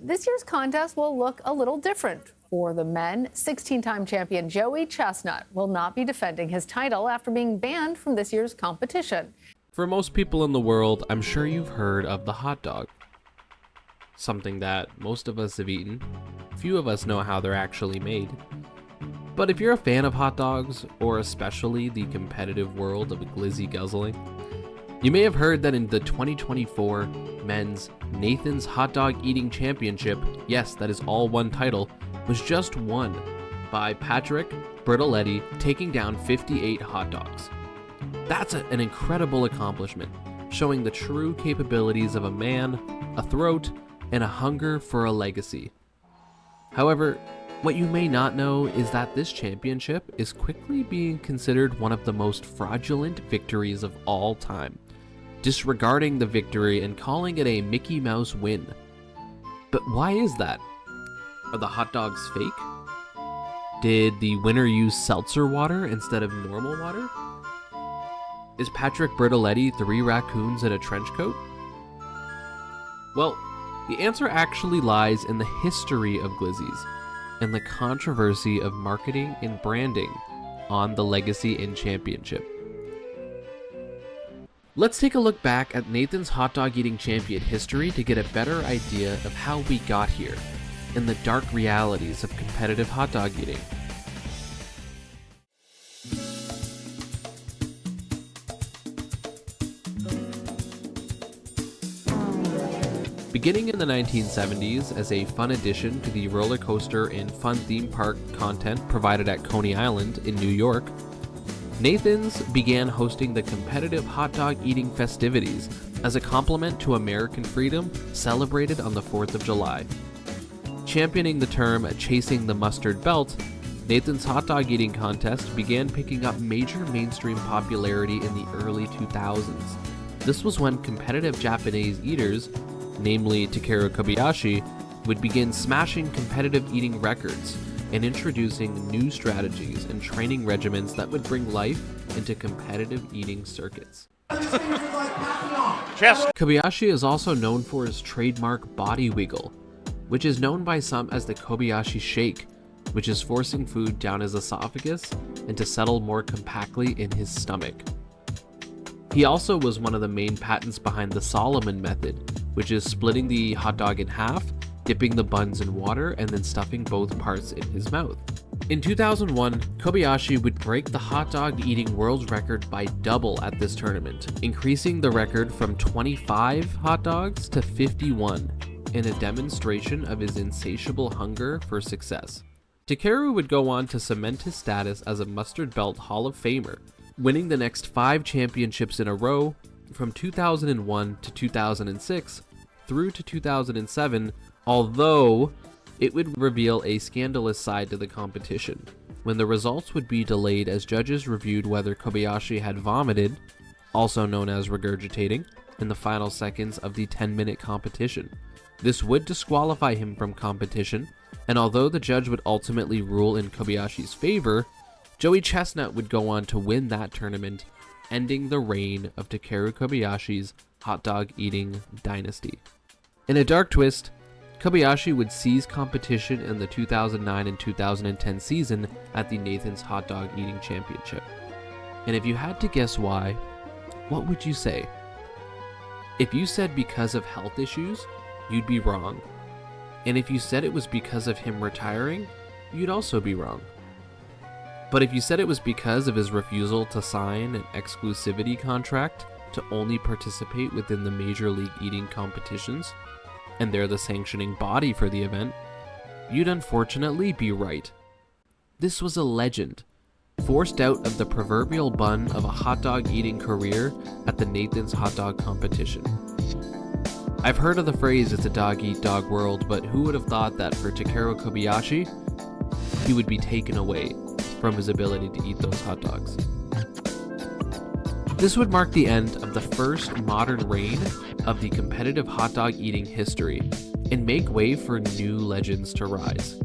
this year's contest will look a little different. For the men, 16-time champion Joey Chestnut will not be defending his title after being banned from this year's competition. For most people in the world, I'm sure you've heard of the hot dog. Something that most of us have eaten. Few of us know how they're actually made. But if you're a fan of hot dogs, or especially the competitive world of glizzy guzzling, you may have heard that in the 2024 Men's Nathan's Hot Dog Eating Championship, yes, that is all one title, was just won by Patrick Bertoletti, taking down 58 hot dogs. That's an incredible accomplishment, showing the true capabilities of a man, a throat, and a hunger for a legacy. However, what you may not know is that this championship is quickly being considered one of the most fraudulent victories of all time, disregarding the victory and calling it a Mickey Mouse win. But why is that? Are the hot dogs fake? Did the winner use seltzer water instead of normal water? Is Patrick Bertoletti 3 raccoons in a trench coat? Well, the answer actually lies in the history of glizzies and the controversy of marketing and branding on the Legacy Inn Championship. Let's take a look back at Nathan's Hot Dog Eating Champion history to get a better idea of how we got here and the dark realities of competitive hot dog eating. Beginning in the 1970s as a fun addition to the roller coaster and fun theme park content provided at Coney Island in New York, Nathan's began hosting the competitive hot dog eating festivities as a complement to American freedom celebrated on the 4th of July. Championing the term chasing the mustard belt, Nathan's hot dog eating contest began picking up major mainstream popularity in the early 2000s. This was when competitive Japanese eaters, namely Takeru Kobayashi, would begin smashing competitive eating records and introducing new strategies and training regimens that would bring life into competitive eating circuits. Kobayashi is also known for his trademark body wiggle, which is known by some as the Kobayashi shake, which is forcing food down his esophagus and to settle more compactly in his stomach. He also was one of the main patents behind the Solomon method, which is splitting the hot dog in half, dipping the buns in water, and then stuffing both parts in his mouth. In 2001, Kobayashi would break the hot dog eating world record by double at this tournament, increasing the record from 25 hot dogs to 51, in a demonstration of his insatiable hunger for success. Takeru would go on to cement his status as a Mustard Belt Hall of Famer, winning the next 5 championships in a row from 2001 to 2006 through to 2007, although it would reveal a scandalous side to the competition, when the results would be delayed as judges reviewed whether Kobayashi had vomited, also known as regurgitating, in the final seconds of the 10-minute competition. This would disqualify him from competition, and although the judge would ultimately rule in Kobayashi's favor, Joey Chestnut would go on to win that tournament, ending the reign of Takeru Kobayashi's hot dog eating dynasty. In a dark twist, Kobayashi would seize competition in the 2009 and 2010 season at the Nathan's Hot Dog Eating Championship. And if you had to guess why, what would you say? If you said because of health issues, you'd be wrong. And if you said it was because of him retiring, you'd also be wrong. But if you said it was because of his refusal to sign an exclusivity contract to only participate within the Major League Eating competitions, and they're the sanctioning body for the event, you'd unfortunately be right. This was a legend, forced out of the proverbial bun of a hot dog eating career at the Nathan's Hot Dog competition. I've heard of the phrase "it's a dog-eat-dog world," but who would have thought that for Takeru Kobayashi, he would be taken away from his ability to eat those hot dogs. This would mark the end of the first modern reign of the competitive hot dog eating history and make way for new legends to rise.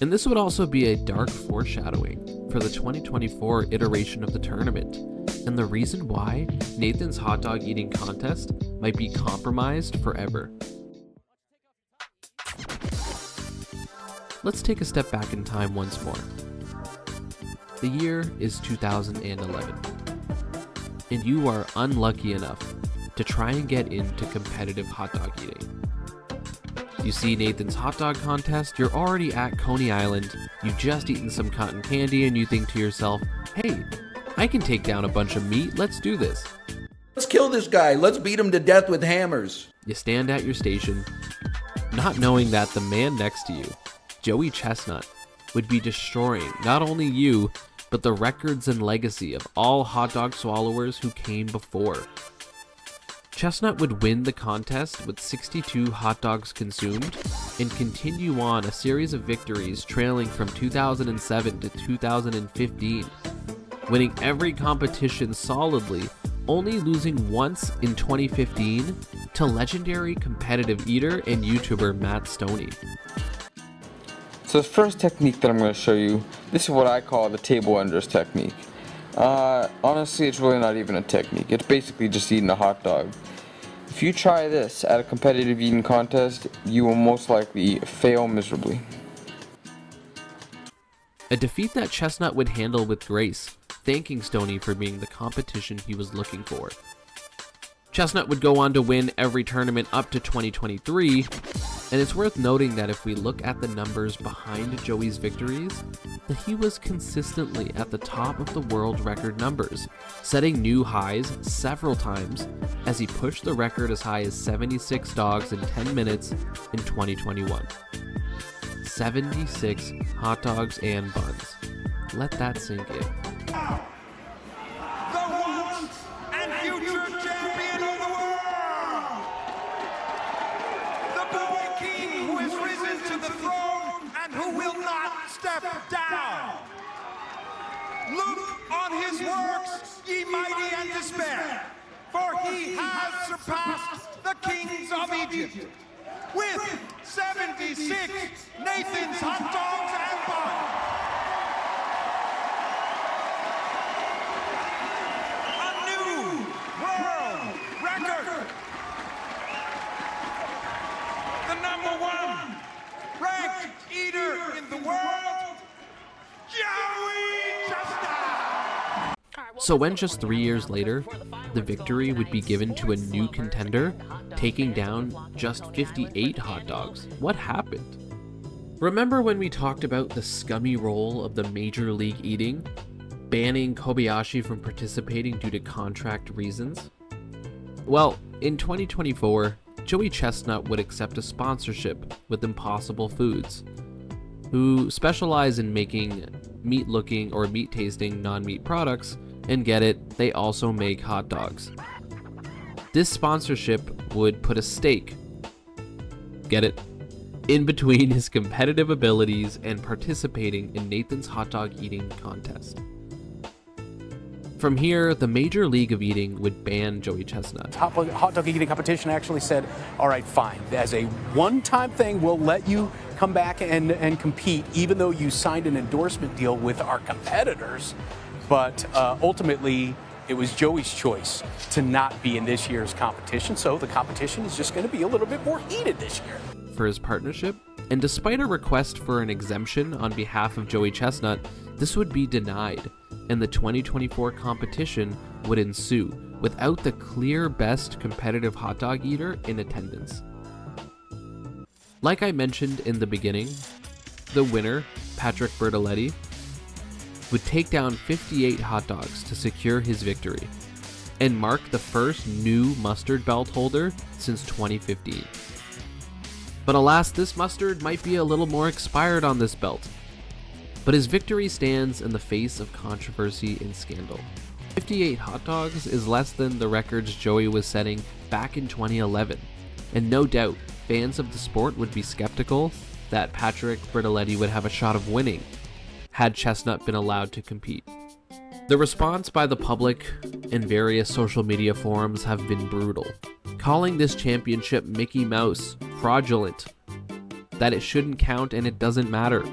And this would also be a dark foreshadowing for the 2024 iteration of the tournament, and the reason why Nathan's hot dog eating contest might be compromised forever. let's take a step back in time once more. The year is 2011, and you are unlucky enough to try and get into competitive hot dog eating. You see Nathan's hot dog contest, you're already at Coney Island, you've just eaten some cotton candy, and you think to yourself, hey, I can take down a bunch of meat, let's do this. Let's kill this guy, let's beat him to death with hammers. You stand at your station, not knowing that the man next to you, Joey Chestnut, would be destroying not only you, but the records and legacy of all hot dog swallowers who came before. Chestnut would win the contest with 62 hot dogs consumed and continue on a series of victories trailing from 2007 to 2015, winning every competition solidly, only losing once in 2015 to legendary competitive eater and YouTuber Matt Stoney. So the first technique that I'm going to show you, this is what I call the table enders technique. Honestly, it's really not even a technique. It's basically just eating a hot dog. If you try this at a competitive eating contest, you will most likely fail miserably. A defeat that Chestnut would handle with grace, thanking Stoney for being the competition he was looking for. Chestnut would go on to win every tournament up to 2023, and it's worth noting that if we look at the numbers behind Joey's victories, that he was consistently at the top of the world record numbers, setting new highs several times as he pushed the record as high as 76 dogs in 10 minutes in 2021. 76 hot dogs and buns. Let that sink in. The once and future champion of the world! The boy king who has risen to the throne and who will not step down! Look on his works, ye mighty and despair, for he has surpassed the kings of Egypt with 76 Nathan's hot dogs and buns. A new world record. The #1 ranked eater in the world, Joey Chestnut. So when just 3 years later, the victory would be given to a new contender, taking down just 58 hot dogs, what happened? Remember when we talked about the scummy role of the Major League Eating, banning Kobayashi from participating due to contract reasons? Well, in 2024, Joey Chestnut would accept a sponsorship with Impossible Foods, who specialize in making meat-looking or meat-tasting non-meat products, and get it, they also make hot dogs. This sponsorship would put a stake, get it, in between his competitive abilities and participating in Nathan's hot dog eating contest. From here, the Major League of Eating would ban Joey Chestnut. Hot dog eating competition actually said, all right, fine, as a one-time thing, we'll let you come back and compete, even though you signed an endorsement deal with our competitors. But ultimately, it was Joey's choice to not be in this year's competition, so the competition is just going to be a little bit more heated this year. For his partnership, and despite a request for an exemption on behalf of Joey Chestnut, this would be denied, and the 2024 competition would ensue without the clear best competitive hot dog eater in attendance. Like I mentioned in the beginning, the winner, Patrick Bertoletti, would take down 58 hot dogs to secure his victory, and mark the first new mustard belt holder since 2015. But alas, this mustard might be a little more expired on this belt. But his victory stands in the face of controversy and scandal. 58 hot dogs is less than the records Joey was setting back in 2011, and no doubt fans of the sport would be skeptical that Patrick Bertoletti would have a shot of winning had Chestnut been allowed to compete. The response by the public and various social media forums have been brutal, calling this championship Mickey Mouse, fraudulent, that it shouldn't count and it doesn't matter.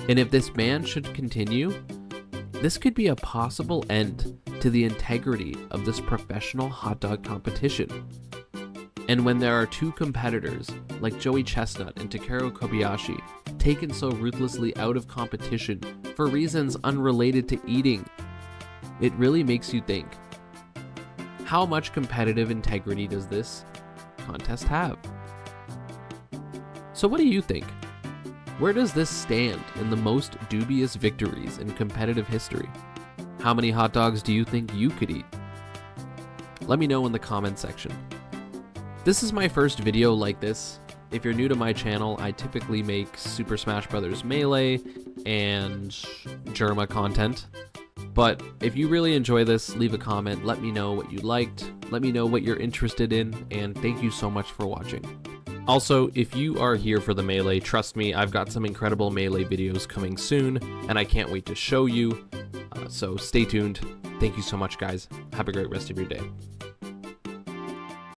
And if this ban should continue, this could be a possible end to the integrity of this professional hot dog competition. And when there are two competitors like Joey Chestnut and Takeru Kobayashi taken so ruthlessly out of competition for reasons unrelated to eating? It really makes you think. How much competitive integrity does this contest have? So what do you think? Where does this stand in the most dubious victories in competitive history? How many hot dogs do you think you could eat? Let me know in the comment section. This is my first video like this. If you're new to my channel, I typically make Super Smash Bros. Melee and Germa content. But if you really enjoy this, leave a comment, let me know what you liked, let me know what you're interested in, and thank you so much for watching. Also, if you are here for the Melee, trust me, I've got some incredible Melee videos coming soon, and I can't wait to show you. So stay tuned. Thank you so much, guys. Have a great rest of your day.